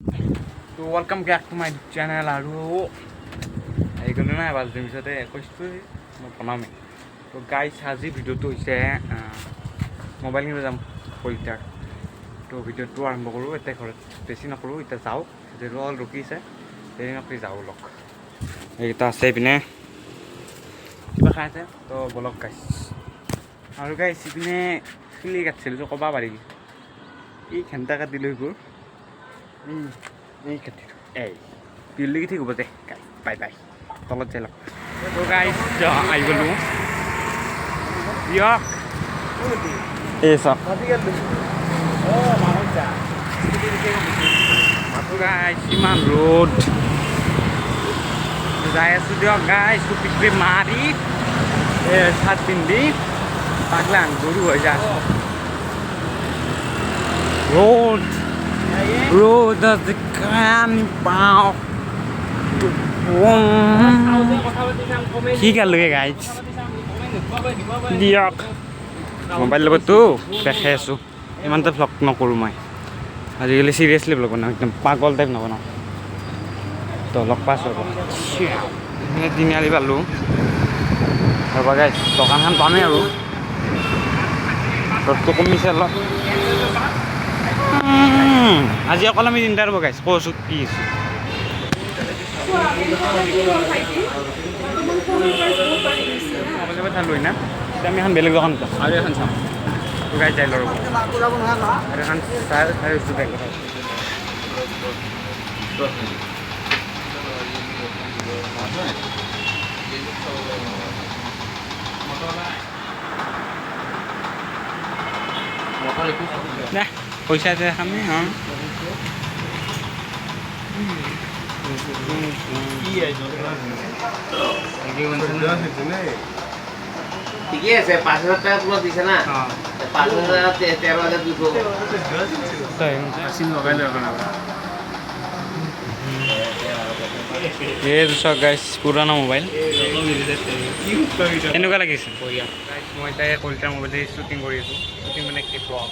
তো welcome back to my channel আৰু আহি গ'লো নাই বাজ পিছতে কৈছোঁ মই বনামেই তো গাইছ আজি ভিডিঅ'টো হৈছে মোবাইল কিনিব যাম কলিতাৰ তো ভিডিঅ'টো আৰম্ভ কৰোঁ এতিয়া ঘৰত বেছি নকৰোঁ এতিয়া যাওঁ যিহেতু অলপ ৰখিছে দেৰি নকৰি যাওঁ লগ এইকেইটা আছে এইপিনে কিবা খাই আছে তো বলক গাইছ আৰু গাইছ ইপিনে চুলি কাটিছিলোঁ ক'ব পাৰি এই ঘেণ্টা কাটিলোঁ এইবোৰ এই কাটিলোঁ এই পিলি ঠিক হ'ব দে গাই বাই বাই তলত যাই লওক তো গাইছ আহি গ'লোঁ দিয়ক এই চাওক গাইছ ইমান ৰ'দ যাই আছোঁ দিয়ক গাইছ টুপিটো মাৰি চাৰ্ট পিন্ধি পাগলা গৰু হৈ যায় ৰ'দ ৰ'দ আমি পাওঁ কি গালোগে গাইছ দিয়ক মোবাইল লগতো দেখাই আছোঁ ইমানটা ভ্লগ নকৰোঁ মই আজিকালি চিৰিয়াছলি ভ্লগ বনাওঁ একদম পাগল টাইপ নবনাওঁ তো লগ পাইছোঁ তিনিআলি পালোঁ ৰ'বা গাইছ দোকানখন পামেই আৰু ৰ'দটো কমিছে অলপ আজি অকল আমি তিনিটা ৰ'ব গাইছ কৈছোঁ কি কথা লৈ না এতিয়া আমি এখন বেলেগ দোকান যাম আৰু এখন চাম গাই যাই ল'ব আৰু এখন চাই আছোঁ বেগ কথা দে পইচা দে খামি অঁ ঠিকে আছে 5,000 টাকা তোমাক দিছে না 5,000 13,200 এই চাওক গাইছ পুৰণা মোবাইল কেনেকুৱা লাগিছে মই এতিয়া কলিতাৰ মোবাইল শ্বুটিং কৰি আছোঁ শ্বুটিং মানে কি ব্লগ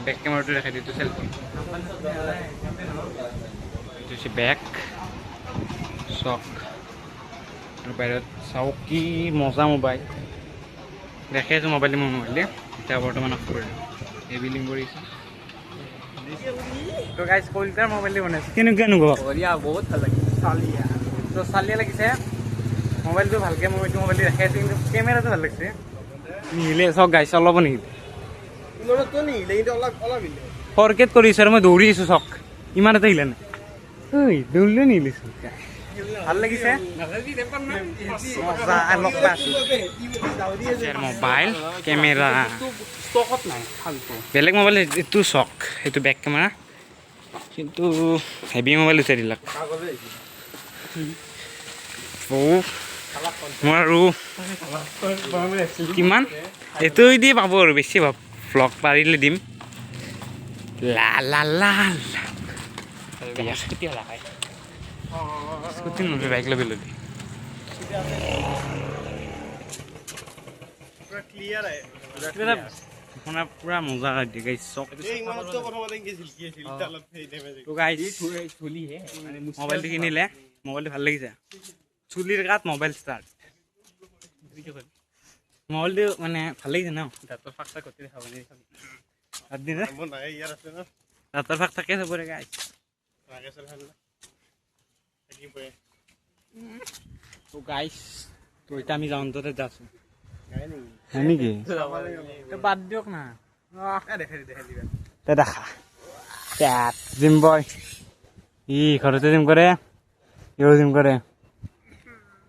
বেক কেমেৰাটো দেখাই দিওঁ চেলফি এইটো হৈছে বেক চক আৰু বাহিৰত চাওক কি মজা মোবাইল দেখাই আছোঁ মোবাইলটো মোৰ মোবাইলে এতিয়া বৰ্তমান অফ কৰিলোঁ এই বিলিং কৰিছোঁ তো গাইছ কলিতাৰ মোবাইলটো বনাইছোঁ কেনেকুৱা অনুভৱ বহুত ভাল লাগিছে তো চালিয়া লাগিছে মোবাইলটো ভালকৈ মই এইটো মোবাইলটো দেখাই আছোঁ কিন্তু কেমেৰাটো ভাল লাগিছে নিহিলে চাওক গাইছ অলপো নিহিলে ফৰকেট কৰিছোঁ আৰু মই দৌৰি আছোঁ চক ইমান এটা হিলে নাই ঐ দৌৰিলেও নিহিলিছোঁ ভাল লাগিছে মোবাইল কেমেৰা বেলেগ মোবাইল এইটো চক সেইটো বেক কেমেৰা কিন্তু হেভি মোবাইল উঠাই দিলাক মই আৰু কিমান এইটো দি পাব আৰু বেছি ভাব ভ্লগ পাৰিলে দিম স্কুটি নলবি বাইক ল'বি ল'বি পুৰা মজা দিয়ে গাইছ চক মোবাইলটো কিনিলে মোবাইলটো ভাল লাগিছে চুলিৰ গাত মোবাইল ষ্টাৰ্ট মোবাইলটো মানে ভাল লাগিছে ন দাঁতৰ ফাক চাক ঘটি দেখাব দাঁতৰ ফাক থাকে চবৰে গাইছ তো গাইছ তো এতিয়া আমি যাওঁতে যাচ্ছোঁ হয় নেকি বাদ দিয়ক না দেখা জিম বয় ই ঘৰতে জিম কৰে ইও জিম কৰে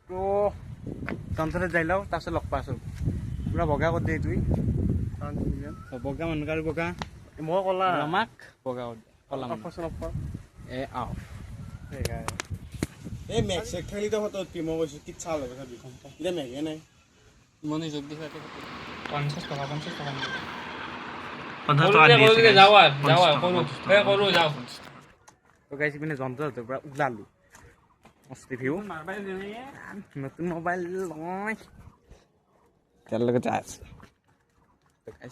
তো তন্ততে যাই লওঁ তাৰপিছত লগ পাইছোঁ পুৰা বগা কৰি দিয়ে তুই বগা মানুহ আৰু বগা মই ক'লা আমাক বগা কৰি ক'লা এ আও এই মেঘ চেক থাকিলে তো ফটো উঠি মই কৈছোঁ কি চাল হ'ব চাবি এতিয়া মেঘে নাই মনে যোগ দিছে 50 টকা তো গাইছ পিনে যন্ত্ৰৰ পৰা ওলালোঁ মস্তি ভিউ নতুন মোবাইল লয় তাৰ লগত যাই আছোঁ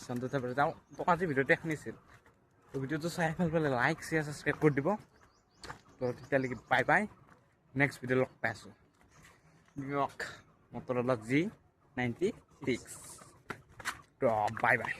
যন্ত্ৰৰ পৰা যাওঁ আজি ভিডিঅ'তে শুনিছিল তো ভিডিঅ'টো চাই ভাল পালে লাইক শ্বেয়াৰ ছাবস্ক্ৰাইব কৰি দিব তো তেতিয়ালৈকে বাই বাই নেক্সট ভিডিঅ' লগ পাই আছোঁ দিয়ক Motorola G96 তো বাই বাই